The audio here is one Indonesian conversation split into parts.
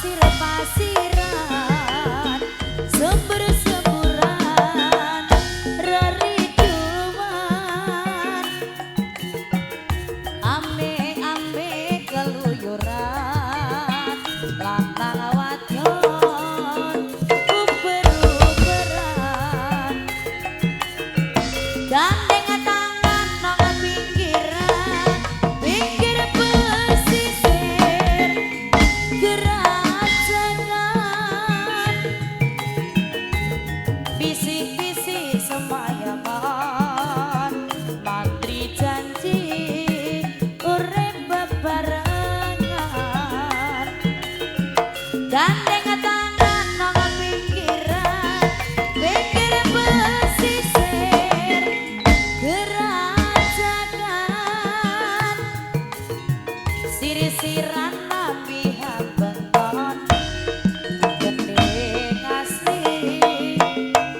pasir-pasiran sumber-semburan reriduan ame-ame keluyuran lantang wadon uber-uberan gandeng tangan nang pinggiran pinggir pesisir gerajangan bisik-bisik semayangan mantri janji urip bebarengan gandeng tangan nang pinggiran pinggir pesisir gerajangan sirisiran nabi hambenton gendeng asli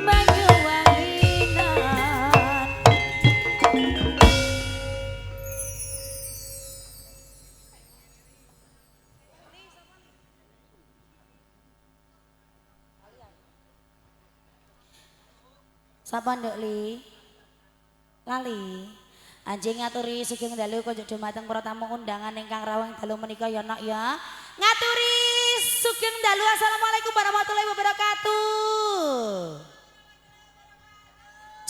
Banyuwanginan sapa nduk li lali anjing ngaturi sugeng dalu konjuk dumateng para tamu undangan ingkang rawuh dalu menika ya nak ya ngaturi sugeng dalu assalamualaikum warahmatullahi wabarakatuh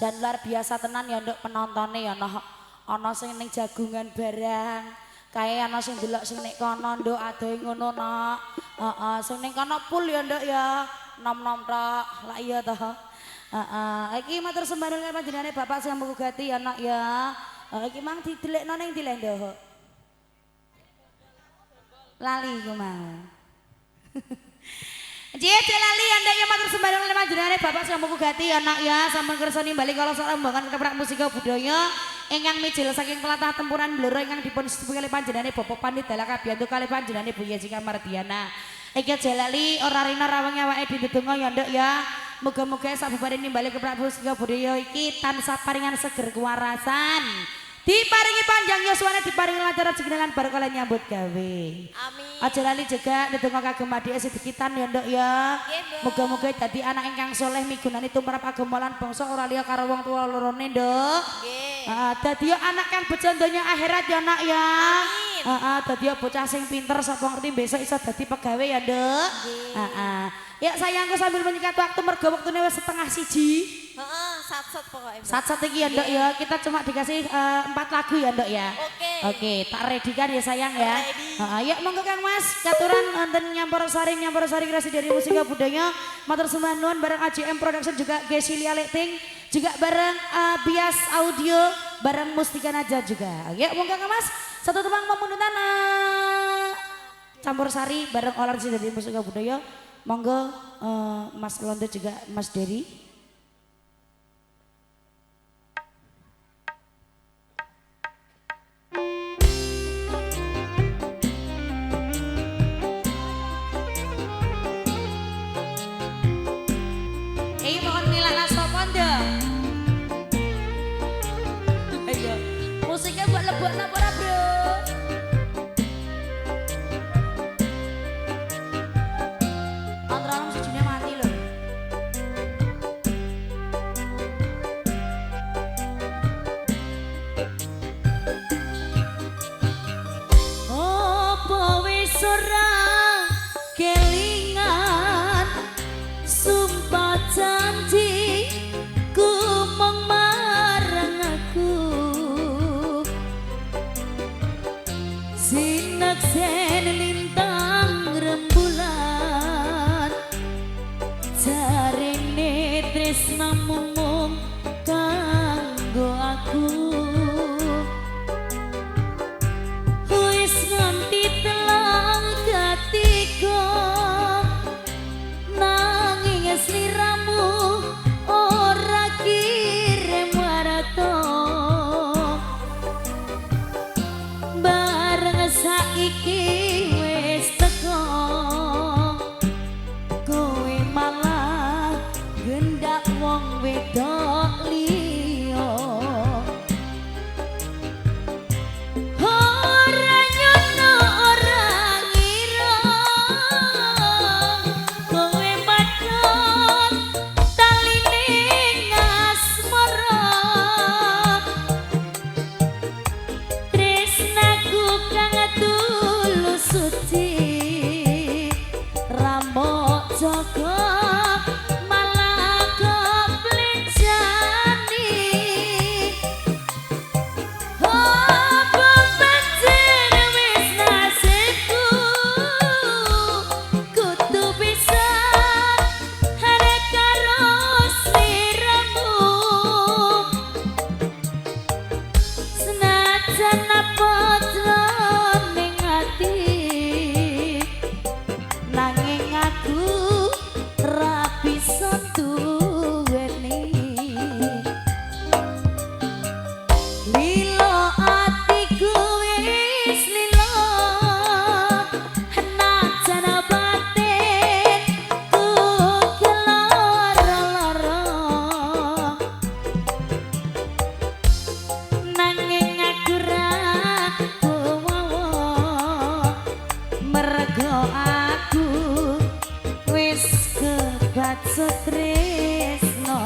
jan luar biasa tenan ya nduk penontonnya ya nah ana sing ning jagungan barang kae ana sing delok sing nek kono nduk adohe ngono nak heeh sing ning kono pul ya nduk ya nom-nom tok lak iya toh iki matur sembah nuwun panjenengane Bapak sing mugati ya nak ya. Iki mang didelekno ning ndi ndok. Lali ku mau. Nggih lali andek ya matur sembah nuwun panjenengane Bapak sing mugati ya nak ya sampun kersa nimbali kala sak rembangan keprak musika budaya ingkang mijil saking telatah tempuran Blora ingkang dipun sepuh kalih panjenengane Bapak Pandit Dala kabiyantu kalih panjenengane Bu Yesika Mardiana. Iki jelali ora rina rawang awake ditedonga ya nduk ya. Muga-muga sabubare nimbali keprak musika budaya iki tansah paringan seger kewarasan. Diparingi panjang yuswane diparingi lancar rezeki lan barokah nyambut gawe. Amin. Aja lali juga ndedonga kagem adik sedikitan ya nduk ya. Muga-muga dadi anak ingkang soleh migunani tumrap agama lan bangsa ora liya karo wong tuwa lorone nduk. Nggih. Dadi anak kang bejo donya akhirat ya nak ya. Amin. Dadi bocah sing pinter sapa ngerti besok iso dadi pegawe ya nduk. Nggih. Ya sayangku sambil menyikat waktu mergo waktune wis 1:30. Heeh, sat-sat pokoknya. Sat-sat iki ya nduk ya. Kita cuma dikasih 4 lagu ya nduk ya. Oke, tak ready kan ya sayang ya. Ya monggo Kang Mas, katuran wonten Nyampur Sari kreasi dari musika budaya. Matur sembah nuwun bareng AJM Production juga Gesilia Lighting, juga bareng Bias Audio, bareng Mustika Naja juga. Ya monggo Kang Mas, satu tembang pemundutan Campur Sari bareng Olarji dari musika budaya. Monggo Mas Londo juga Mas Dery. Mohon milana sapa nduk? Ayo, musiknya buat lebokna apa ora, Bro? Antara sejune mati lho. Apa wis ora kelingan sumpah janji ku mong marang aku sinaksen lintang rembulan jarene tresnamu mung kanggo aku wis nganti telang katiku nanging sliramu ora kirim warato bareng saiki wis teko kowe malah gendak wong wedok aku wis kebacut tresno.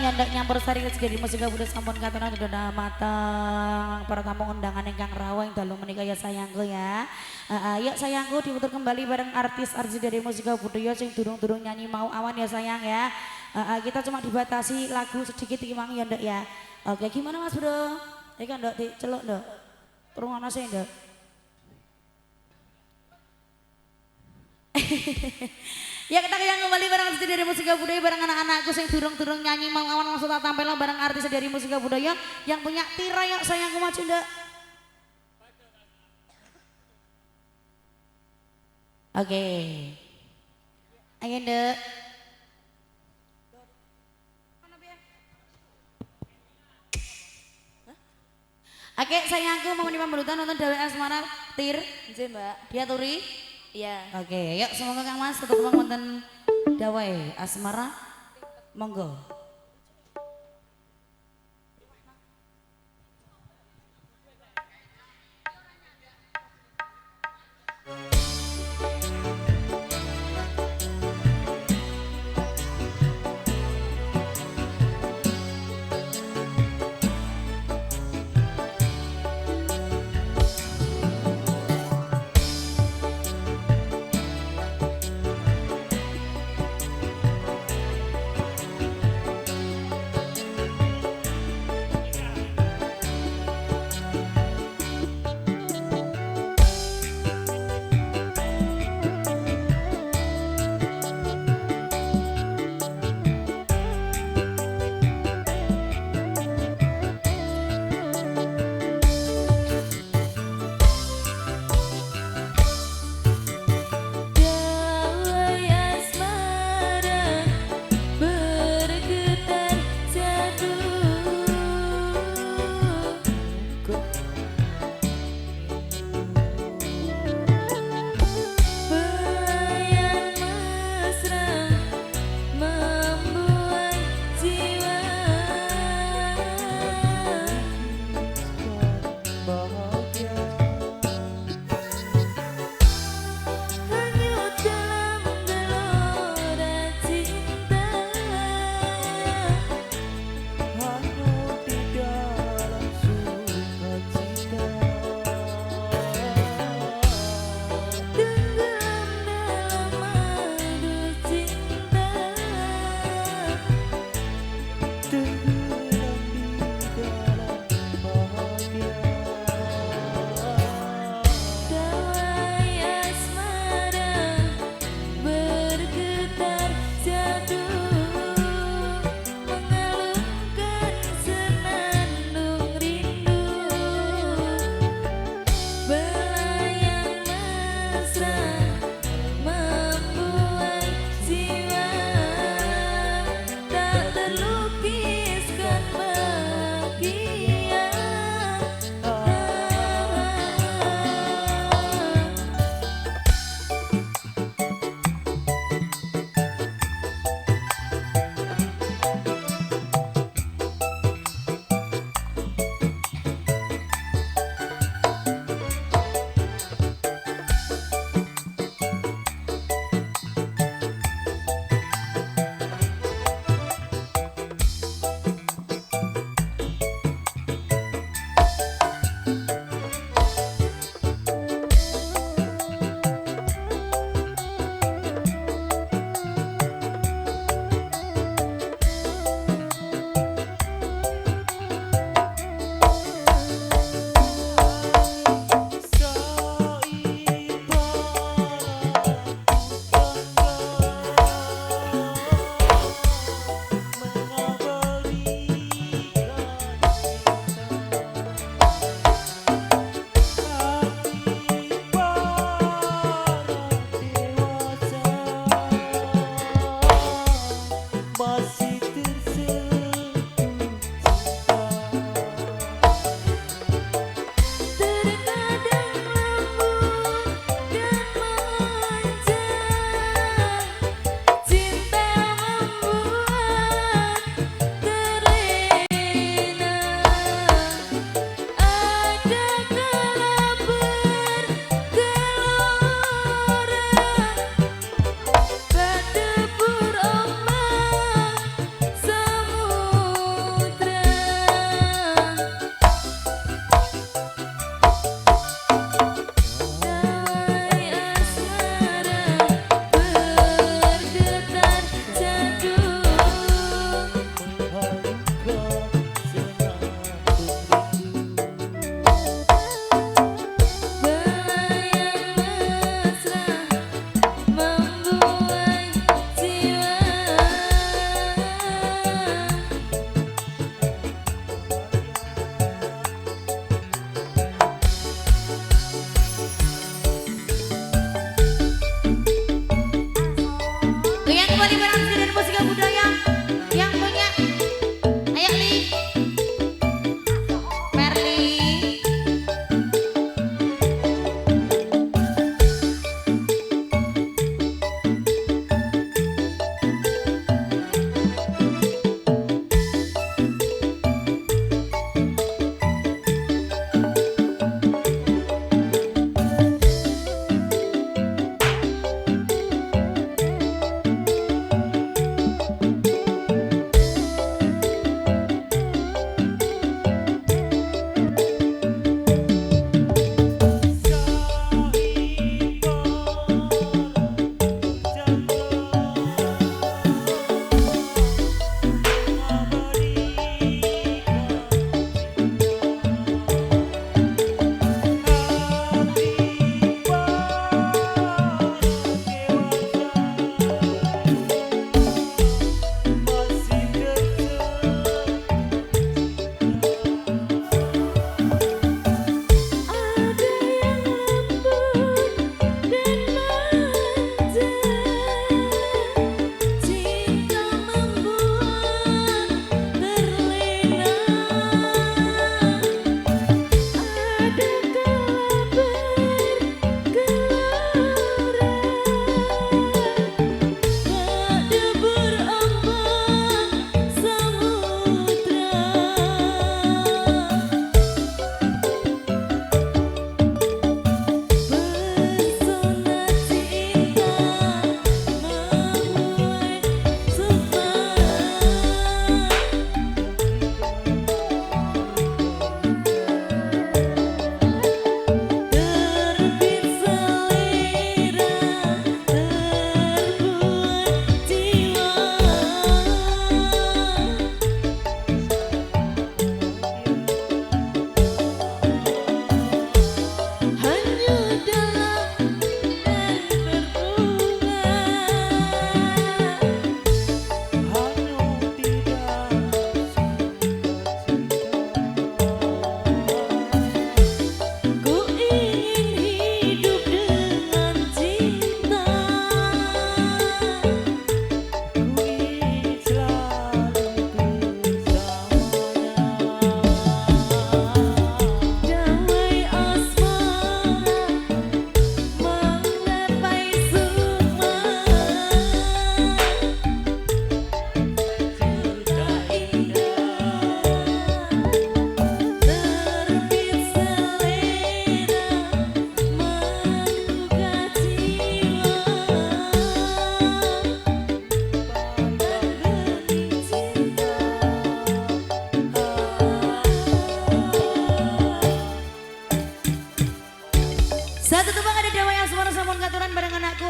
yang ndak nyampur sari rezeki musik budaya sampun katana sudah matang para tamu undangan ingkang rawuh ing dalu menika ya sayangku ya. Yuk sayangku diputar kembali bareng artis-artis dari musik budaya sing durung-durung nyanyi mau awan ya sayang ya. Kita cuma dibatasi lagu sedikit iki mang ya ndak ya. Oke, gimana Mas Bro? Iki ndak diceluk ndak? Rungono sih ndak? Ya kita yang kembali bareng artis dari musik budaya bareng anak-anakku yang durung-durung nyanyi mau awan langsung tak tampil bareng artis dari musik budaya yang punya tira yuk sayangku maju ndak. Oke. Ayo ndak. Oke sayangku mau menikah melutan nonton Dewi Asmara Tir. Nggih, Mbak. Diaturi. Iya. Oke, yuk semoga Kang Mas tetap wonten Dawai Asmara. Monggo.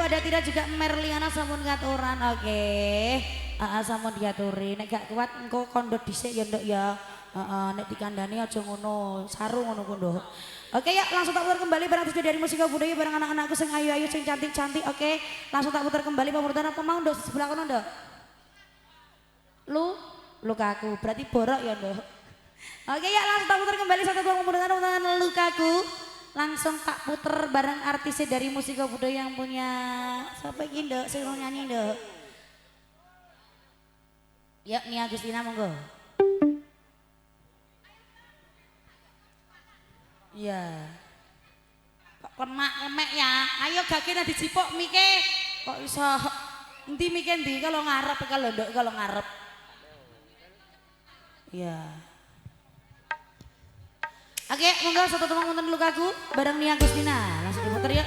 ada tidak juga Merliana sampun katuran. Oke. Sampun diaturi. Nek gak kuat engko kondo dhisik ya nduk ya. Nek dikandani aja ngono, saru ngono ku nduk. Oke ya, langsung tak putar kembali barang tujuh dari musik budaya bareng anak-anakku sing ayu-ayu sing cantik-cantik. Oke, langsung tak putar kembali pemutaran apa mau nduk sebelah kono nduk. Lukaku, berarti borok ya nduk. Oke ya, langsung tak putar kembali satu buah pemutaran Lukaku. Langsung tak puter bareng artisnya dari musik budaya yang punya siapa iki nduk sing nyanyi nduk. Ya, Nia Agustina monggo. Iya. Kok kemek ya. Ayo gak kena dicipok mike. Kok iso endi mike ndi kalau ngarep kalau nduk kalau ngarep. Iya. Oke, monggo satu teman wonten Lukaku bareng Nia Agustina. Langsung diputer ya.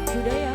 Budaya.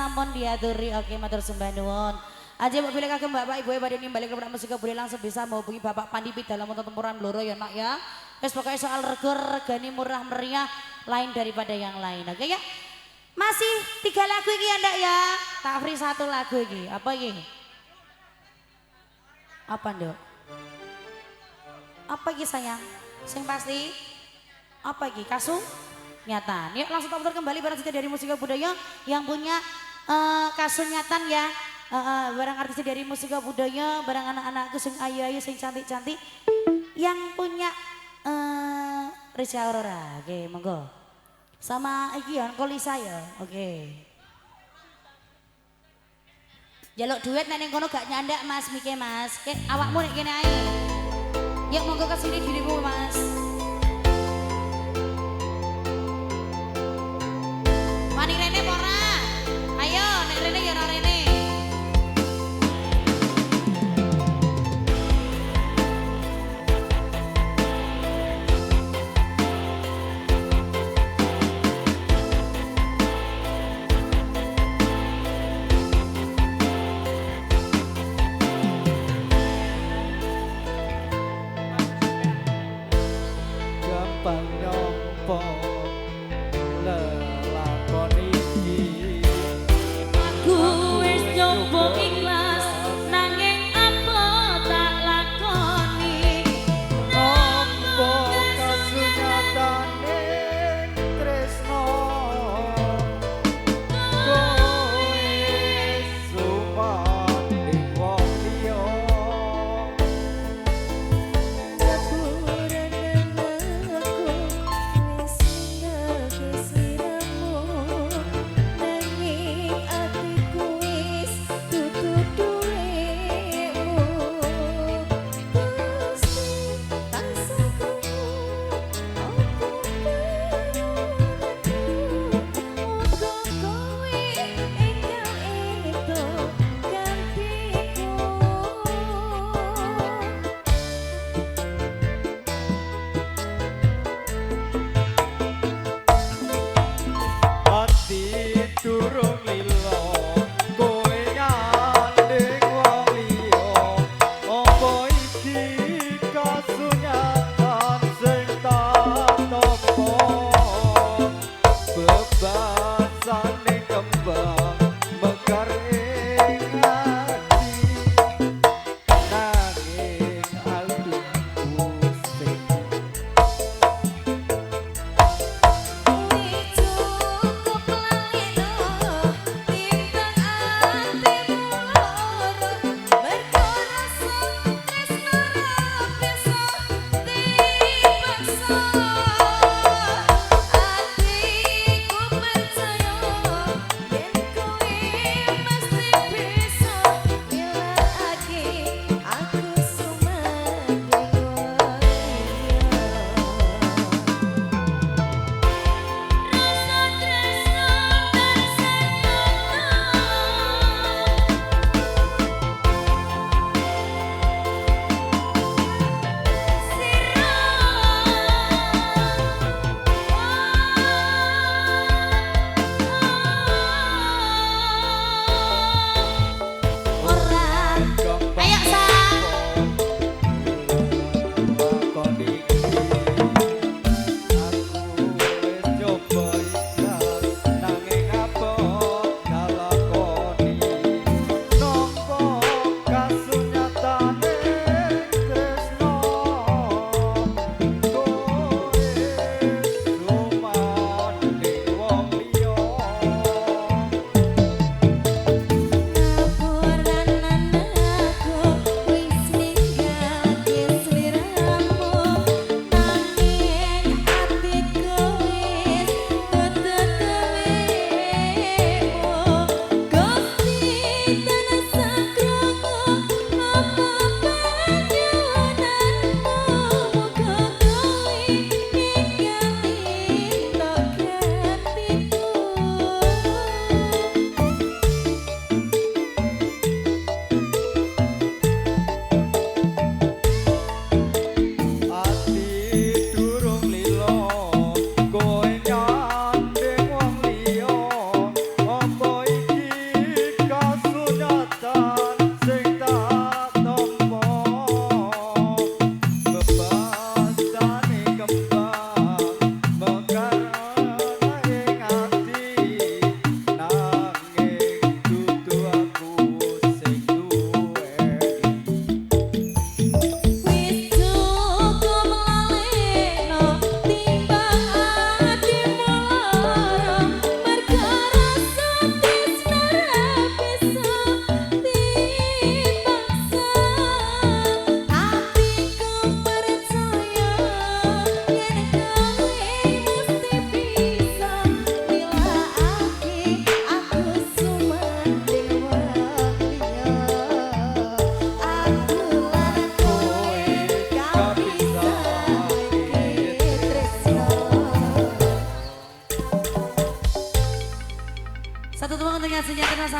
sampun diaturi. Oke, matur sembah nuwun. Aja mbok pilih kagem Bapak Ibu badhe nimbali kepada musik boleh langsung bisa menghubungi Bapak Pandipit dalam untuk tempuran bloro ya nak ya. Wes pokoknya soal regani murah meriah lain daripada yang lain. Oke ya. Masih 3 lagu iki ya ndak ya. Tak free 1 lagu iki. Apa iki? Apa nduk? Apa iki sayang? Sing pasti apa iki? Kasu? Nyatan. Yuk langsung putar kembali barang cerita dari musika budaya yang punya kasunyatan ya. Barang artis dari musika budaya, barang anak-anakku sing ayu-ayu sing cantik-cantik yang punya Rizky Aurora. Oke, monggo. Sama iki ya, Kolisa ya. Oke. Jaluk duet nek ning kono gak nyandak Mas Mike Mas. Awakmu nek kene ae. Yuk monggo ke sini dirimu Mas. Wani rene ora? Ayo nek rene ya ora rene. Gampang nyompo lelakon iki. Aku wis nyoba ikhlas nanging apa tak lakoni. Nampa kasunyatane tresno. Kowe sumaning wong liya. Nanging atiku wis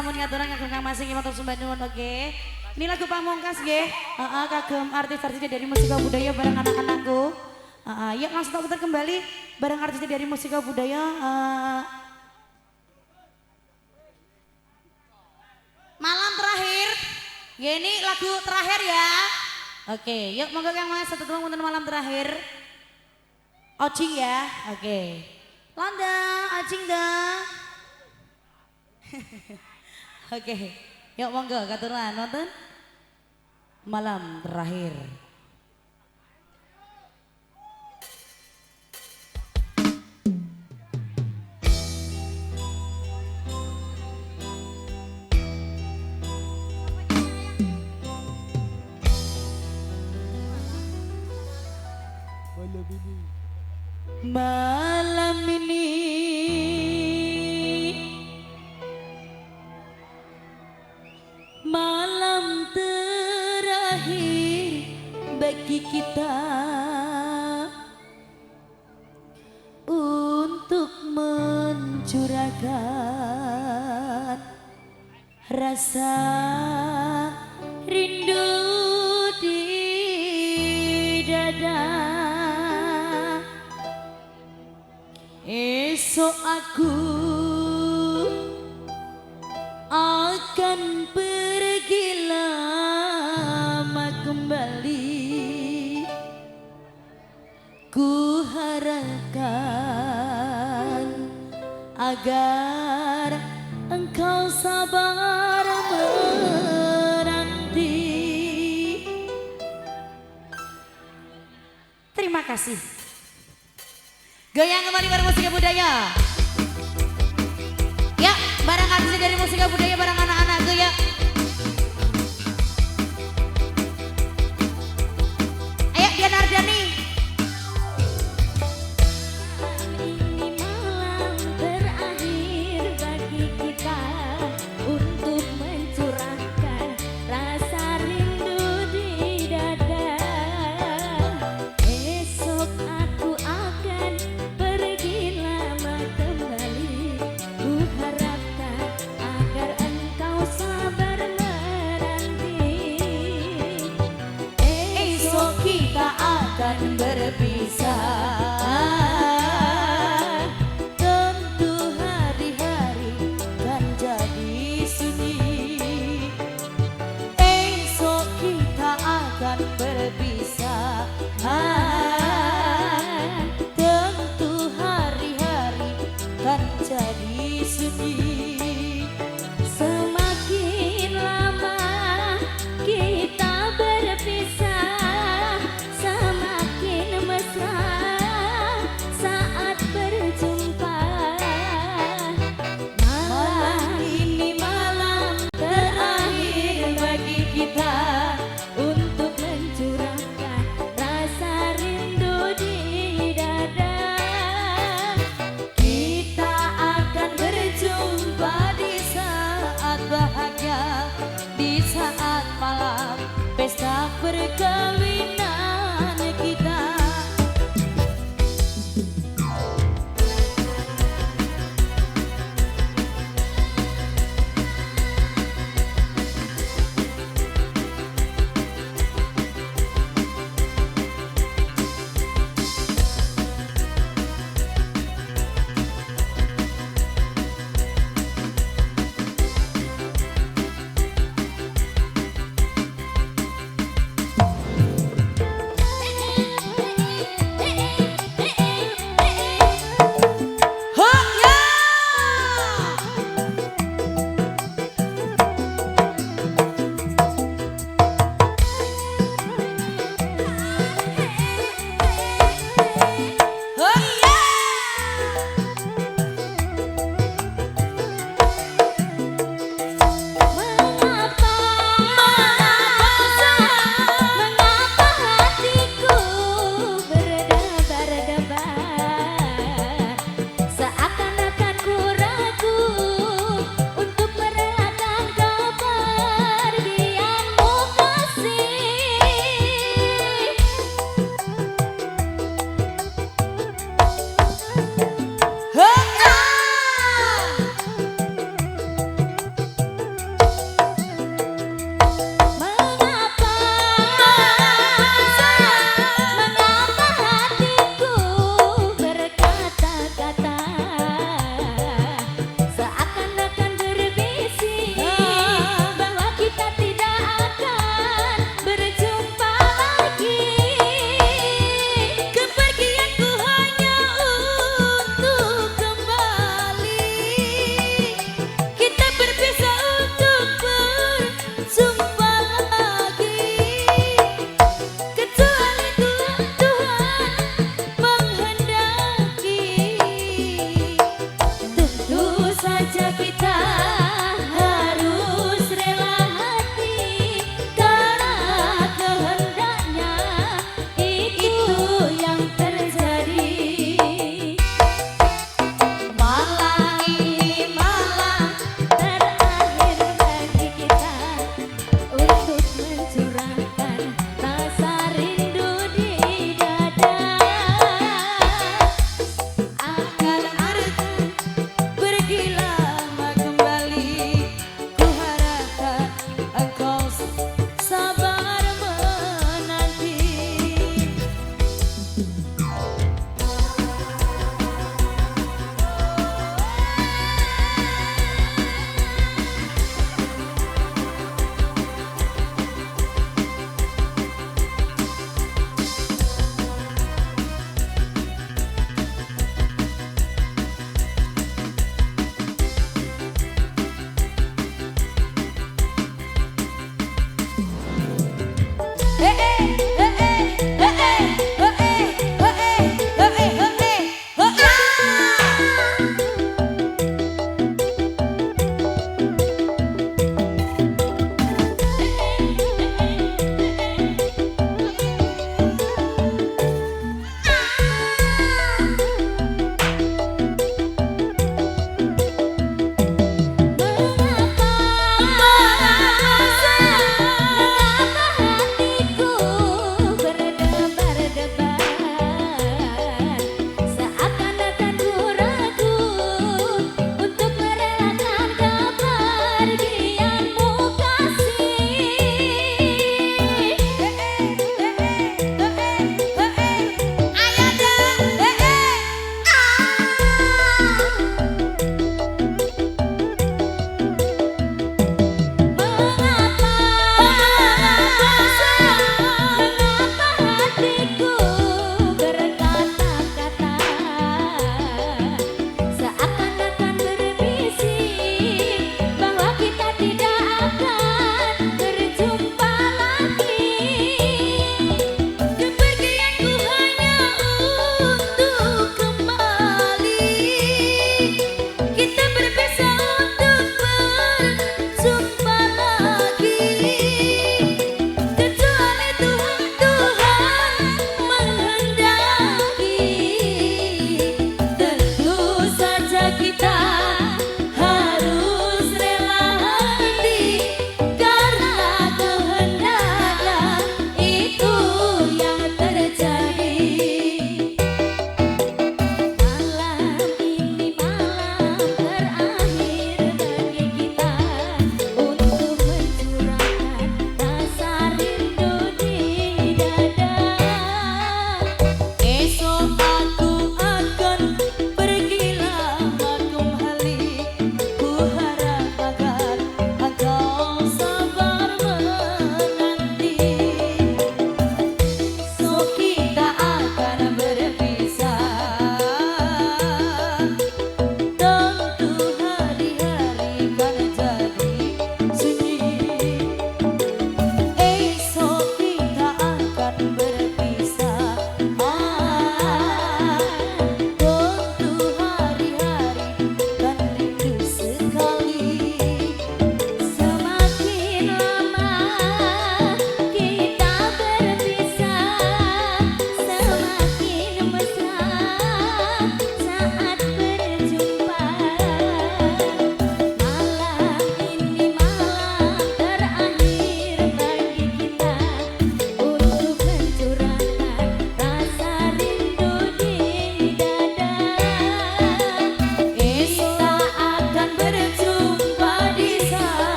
sampun ngaturan kagem Kang Masing matur sembah nuwun oke. Ini lagu pamungkas nggih. Heeh kagem artis-artis dari musika budaya bareng anak-anakku. Yuk langsung tak putar kembali bareng artis dari musika budaya. Malam terakhir. Ya ini lagu terakhir ya. Oke, yuk monggo Kang Mas satu tolong wonten malam terakhir. Ocing ya. Oke. Landa, acing dah. Oke. Yuk monggo katuran nonton malam terakhir. Malam ini malam terakhir bagi kita untuk mencurahkan rasa rindu di dada. Esok aku akan pergi lama kembali. Ku harapkan agar engkau sabar menanti. Terima kasih. Goyang kembali bareng musika budaya. Ya, bareng artis dari musika budaya bareng anak-anakku ya. Ayo Dian Ardani. Ini malam terakhir bagi kita untuk mencurahkan rasa rindu di dada. Esok aku akan pergi lama kembali. Ku harapkan agar engkau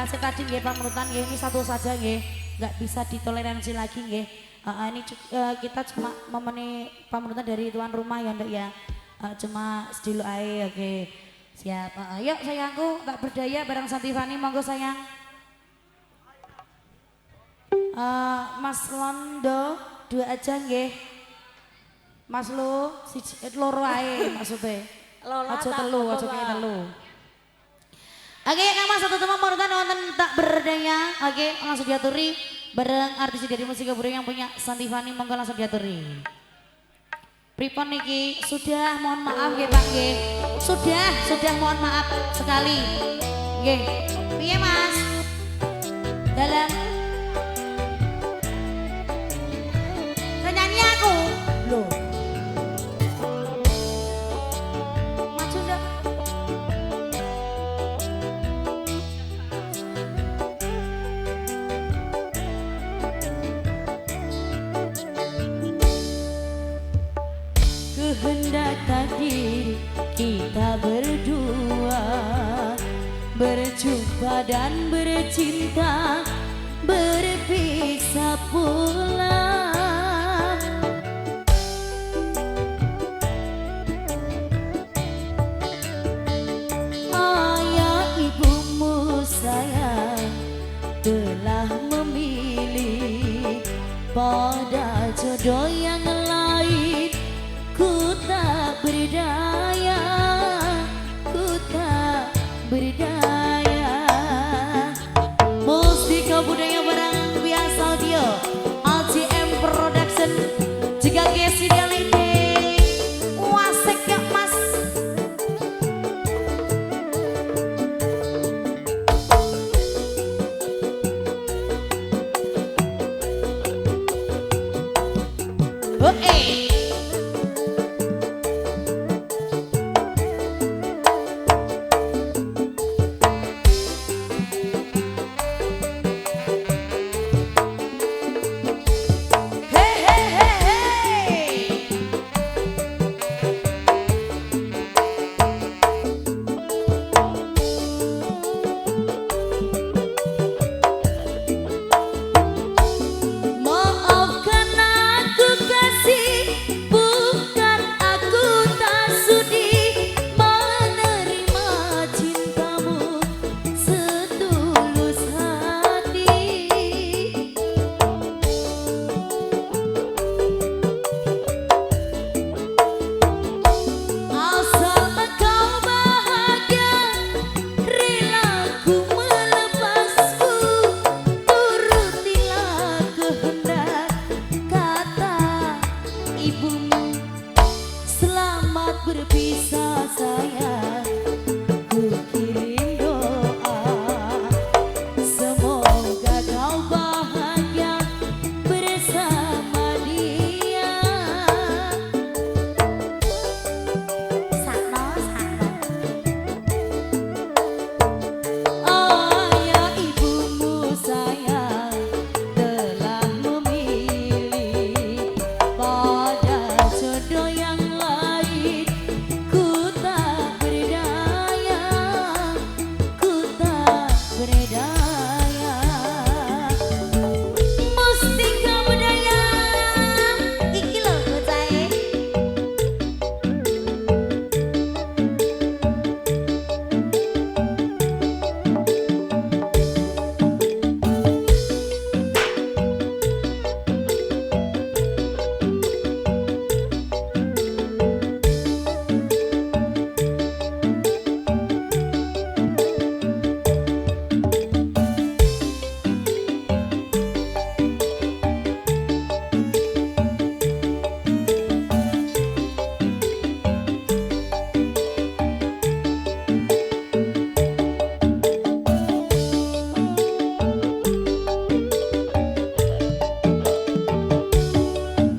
masih tadi nggih panutan nggih ini satu saja nggih, nggak bisa ditoleransi lagi nggih. Ini kita cuma memenuhi panutan dari tuan rumah ya Nduk ya. Cuma sedilo ae oke. Siap. Yuk sayangku tak berdaya bareng Santifani monggo sayang. Mas Londo dua aja nggih. Mas Lu loro ae maksudnya. Aja telu, aja kayak telu. Oke, Kang Mas satu teman panutan wonten tak berdaya. Oke, langsung diaturi bareng artis dari musik budaya yang punya Santifani monggo langsung diaturi. Pripon niki sudah mohon maaf nggih Pak nggih. Sudah mohon maaf sekali. Nggih. Piye Mas? Dalam penyanyi aku. Loh. Maju ndak? Kehendak takdir kita berdua berjumpa dan bercinta berpisah pula. Ayah ibumu sayang telah memilih pada jodoh yang lain berdaya, ku tak berdaya. Mustika budaya barang biasa audio, ACM Production, juga Gesi Delete, wasek ya mas. Oke. Maafkan aku kasih, bukan aku tak sudi menerima cintamu setulus hati. Asal engkau bahagia, rela ku melepasmu, turutilah kehendak kata ibumu. Selamat berpisah sayang, ku kirim doa, semoga kau bahagia bersama dia. Sakno, sakno. Ayah ibumu sayang telah memilih pada jodoh yang lain. Ku tak berdaya, ku tak berdaya. Mustika budaya, iki lho bocahe.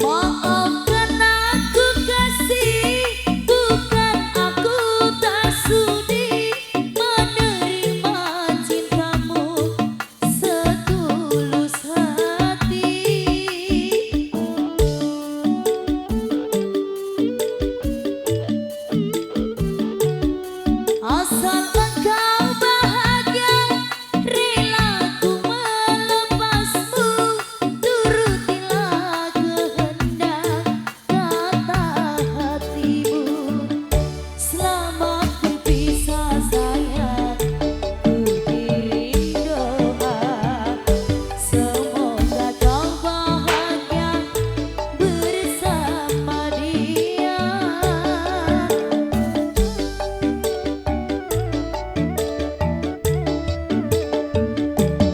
Maafkan aku kasih, bukan aku tak sudi menerima cintamu setulus hati. Asal engkau bahagia, rela ku melepasmu, turutilah kehendak kata hatimu. Selamat berpisah sayang, ku kirim doa, semoga kau bahagia bersama dia.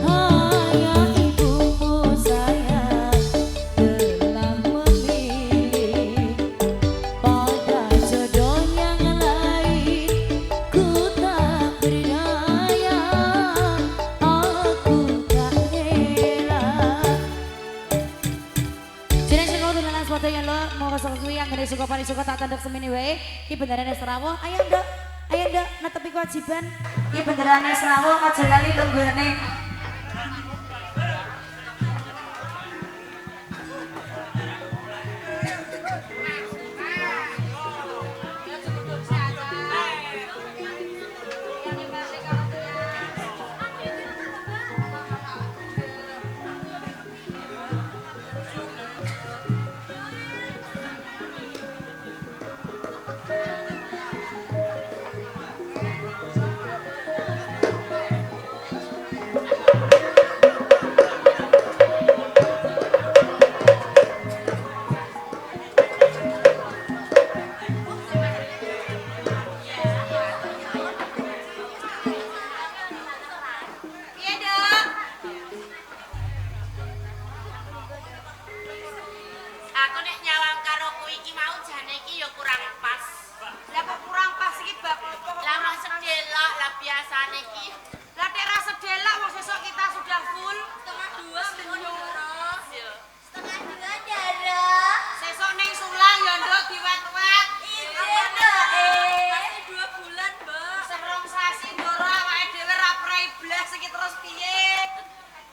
Ayah ibumu sayang telah memilih pada jodoh yang lain. Ku tak berdaya, aku tak rela. Jadi sing kudu nang foto yang lo mau kesel kuwi yang ngene suka paling suka tak tanduk semene wae. Iki bendarane Serawuh. Ayo Nduk netepi kewajiban. Iki bendarane Serawuh aja lali lunggurane. Aku nek nyawang karo kuwi iki mau jane iki ya kurang pas. Lah kok kurang pas iki bab apa kok? Lah mau sedelok lah biasane iki. Lah nek ra sedelak wong sesuk kita sudah full. Setengah 2 terus ya. Setengah 2 Dara. Sesuk ning Sulang ya nduk diwet-wet. Iya, Mbak. Masih 2 bulan, Mbak. Serong sasi ndoro awake dhewe ra prei blas iki terus piye?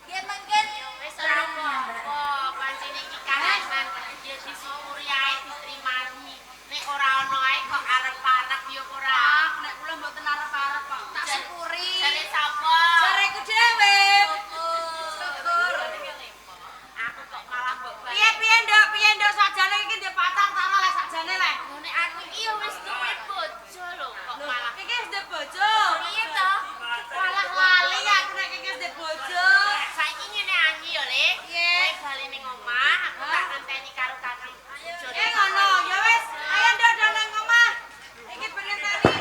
Ya mungkin Wis ora apa-apa, pancen iki kahanan ya disyukuri ae diterimani. Nek ora ono ae kok arep-arep ya ora. Nek kula mboten arep-arep kok. Tak syukuri. Jare sapa? Jareku dhewe. Syukur. Aku kok malah mbok Piye nduk sakjane iki ndek patang tara lek sakjane lek. nek aku iki ya wis duwe bojo lho kok malah. Iki wis ndek bojo. Iya toh? Walah lali aku nek iki wis ndek bojo. Saiki ngene angi ya, Lek. Piye? Kowe bali ning omah, aku tak ngenteni karo Kakang. Ngono, ya wis. Ayo nduk nduk nang omah. Iki pengen tani.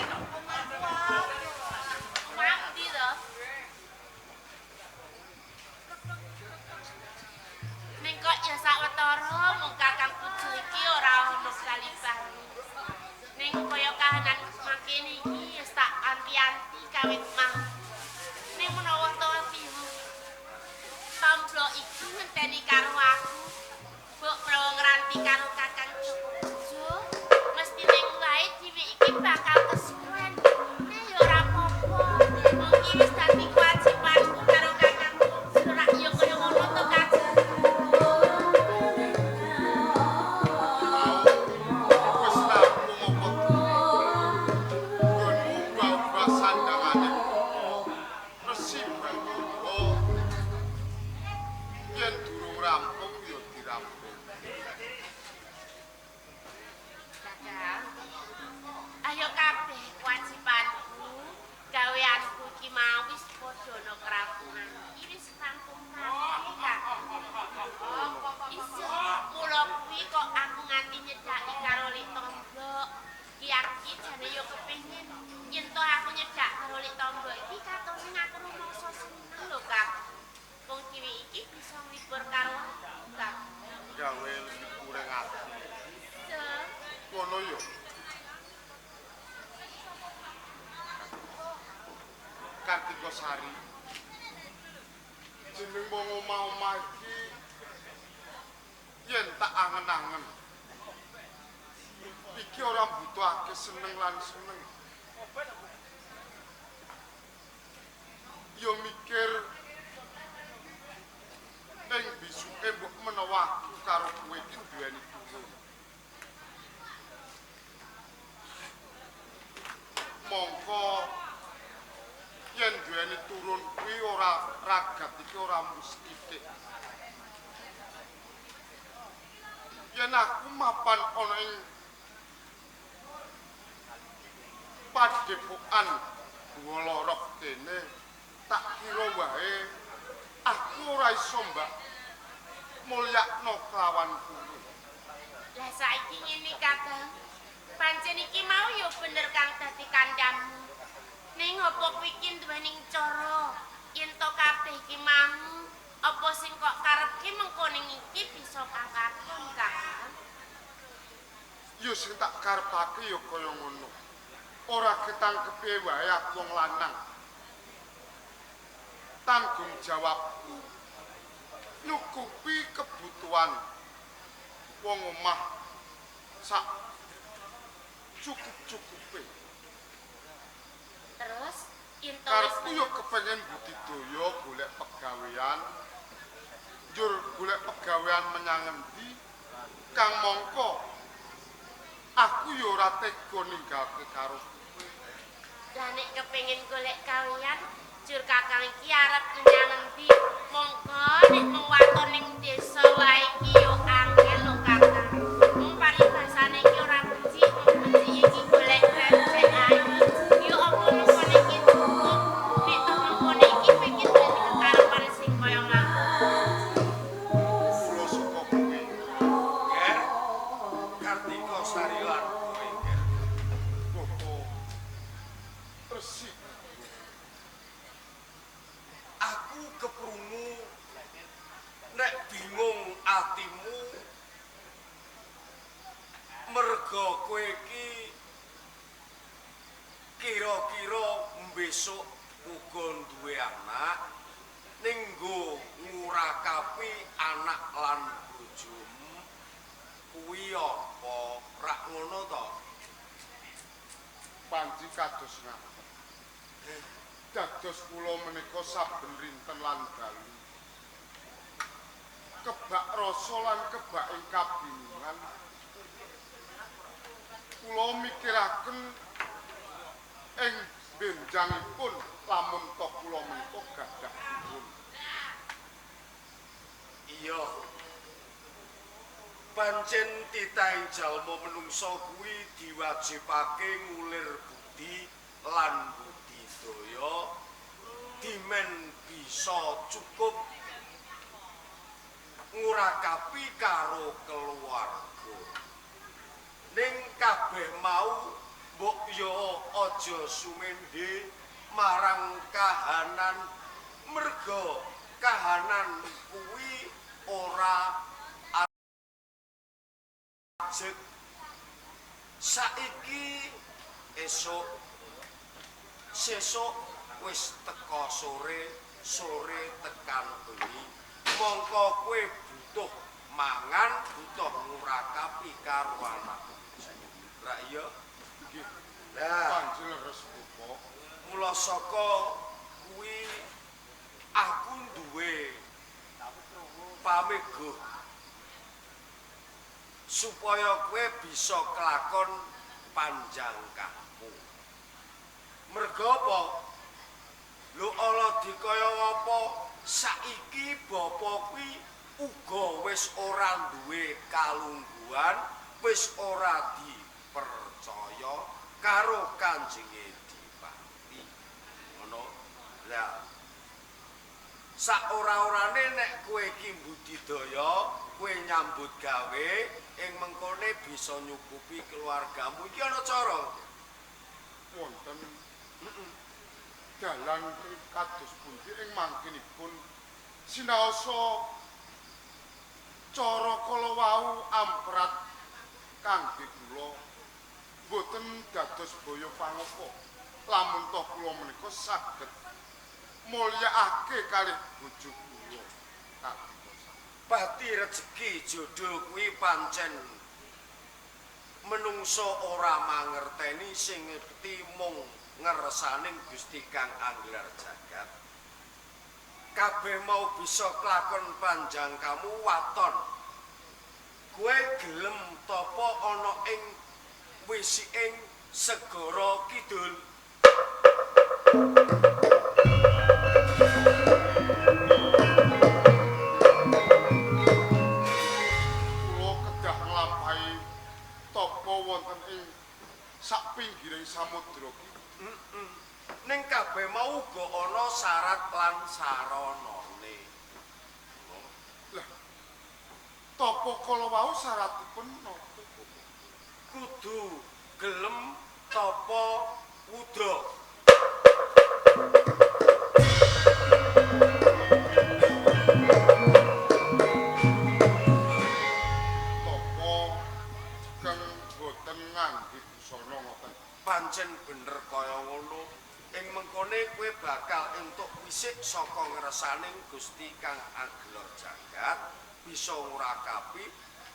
Omah ndi to? Ning kok ya sawetara mung Kakang Pujo iki ora ono salibane. Ning kaya kahanan makene iki wis tak anti-anti kawit mah. Ning menawa to piye? Tomblo iki ngenteni karo aku. Mbok mlawa ngranti karo Kakang Pujo. Mesti ning wae dhewe iki bakal kesuwen. Nek ya ora apa-apa. Wong iki wis dadi kewajibanku karo Kakang Pujo. Ora ya kaya ngono to, Kakang. Wis rampung apa ubah-ubah sandangane resi bangun yen durung rampung ya dirampung. Kakang. Ayo kabeh kewajibanku, gaweanku iki mau wis padha ana kerampungan. Iki wis rampung kabeh, Kakang. Iso mula kuwi kok aku nganti nyedaki karo Lik Tombok. Ki jane yo kepengin yen to aku nyedak karo Lik Tombok iki katone aku rumangsa seneng lho, Kak. Wong kiwi iki bisa nglibur karo aku, Kak. Gawe kurang ati. So, Ngono ya. Kartika Sari. Jeneng wong omah-omah iki yen tak angen-angen. Iki ora butuhake seneng lan seneng. Yo mikir ning bisuke mbok menawa aku karo kowe iki duweni turun. Mongko yen duweni turun kuwi ora ragat iki ora mesti tik. Yen aku mapan ana ing padepokan Wolorok kene tak kira wae aku ora iso mbak mulyakno kelawan kuwi. lah saiki ngene Kakang. Pancen iki mau ya bener Kang dadi kandhamu. Ning apa kuwi iki duweni cara yen to kabeh iki mau apa sing kok karepke mengko ning iki bisa kakakon Kakang. Ya sing tak karepake ya kaya ngono. Ora ketangkepe wae aku wong lanang. Tanggung jawabku nyukupi kebutuhan wong omah sak cukup-cukupe. Terus yen to wis Karepku yo kepengen budidaya golek pegawean. Njur golek pegawean menyang endi kang mongko aku yo ora tega ninggalke karo kowe. lah nek kepengin golek kawian jur Kakang iki arep menyang endi mongko nek mung waton ning desa wae iki yo angel lho Kakang. Mung paribasane iki ora benci, mung benci iki golek bebek ayu. Yo apa mengko iki cukup nek to mengko iki pikir dadi kekarepan sing kaya ngono. Kula saka kowe. Ger, Kartika Sari lan kowe, Ger. Bapa resik. Aku keprungu nek bingung atimu merga kowe iki kira-kira besok uga duwe anak ning nggo ngurakapi anak lan bojomu kuwi apa rak ngono to Panji kados ngaten. Dados kula menika saben rinten lan dalu kebak rasa lan kebak ing kabingungan. Kula mikiraken ing benjangipun lamun tok kula menika gadah purun. iya pancen titahing jalma menungsa kuwi diwajibake ngulir budi lan budidaya dimen bisa cukup ngurakapi karo keluarga ning kabeh mau mbok yo aja sumendhe marang kahanan merga kahanan kuwi ora ajeg saiki sesuk wis teka sore tekan bengi mongko kowe butuh mangan butuh ngurakapi karo anak ra iya Nggih, lah Panji leres kula. mula saka kuwi aku duwe pamego supaya kowe bisa kelakon panjang kamu. Merga apa? Lho ala dikaya apa saiki bapa kuwi uga wis ora duwe kalungguhan, wis ora dipercaya karo Kanjenge Dipati. Ngono. Lah sak ora-orane nek kowe iki budidaya, kowe nyambut gawe ing mengkone bisa nyukupi keluargamu iki ana cara. Wonten dalan kados pundi ing mangkinipun sinaosa cara kala wau amprat kangge kula boten dados boyo pangapa lamun toh kula menika saged mulyakake kalih bojo kula Kartikosa. Pati rezeki jodho kuwi pancen menungso ora mangerteni sing ngerti mung ngersaning Gusti Kang Angler Jagat. Kabeh mau bisa kelakon panjang kamu waton. Kowe gelem tapa ana ing wisiking segara kidul. Kula kedah nglampahi tapa wonten ing sak pinggiring samudra ki. Ning kabeh mau uga ana syarat lan saranane. Lah tapa kala wau syaratipun napa? Kudu gelem tapa wudha. Tapa kang boten ngangge busana ngoten. Pancen bener kaya ngono. Ing mengkone kowe bakal entuk wisik saka ngersaning Gusti Kang Angler Jagat bisa ngurakapi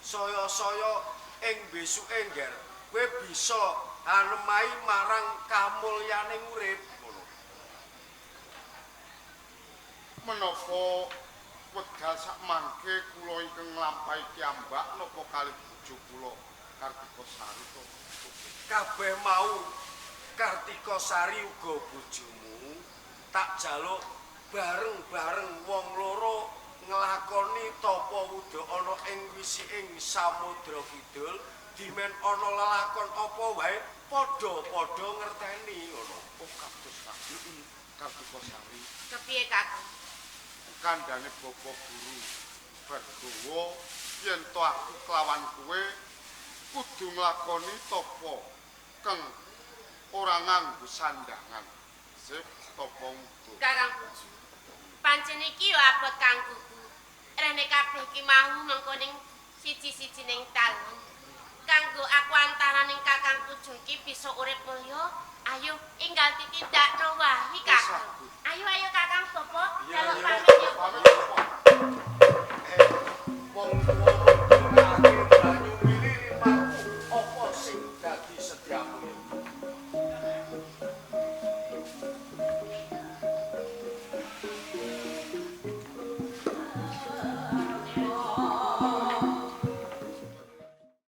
saya-saya ing besuke ngger kowe bisa anemai marang kamulyaning urip ngono. Menapa wekdal sak mangke kula ingkang nglampahi kiambak napa kalih bojo kula Kartikosari to? Kabeh mau Kartikosari uga bojomu tak jaluk bareng-bareng wong loro nglakoni tapa wudha ana ing wisiking Samudra Kidul dimen ana lelakon apa wae padha-padha ngerteni ngono. Oh kados Kartikosari. Kepiye Kakang? Kandhane Bapa Guru Bargawa yen to aku kelawan kowe kudu nglakoni tapa kang ora nganggo sandangan. Sip tapa ngudu. Kakang Puju. Pancen iki yo abot kanggoku. Rene kabeh iki mau mengko ning siji-sijining taun. Kang kanggo aku antaraning Kakang Pujo iki bisa urip mulya, ayo enggal ditindakno wae Kakang. Ayo Kakang Bopo, jaluk pamit yo. Wong tuwa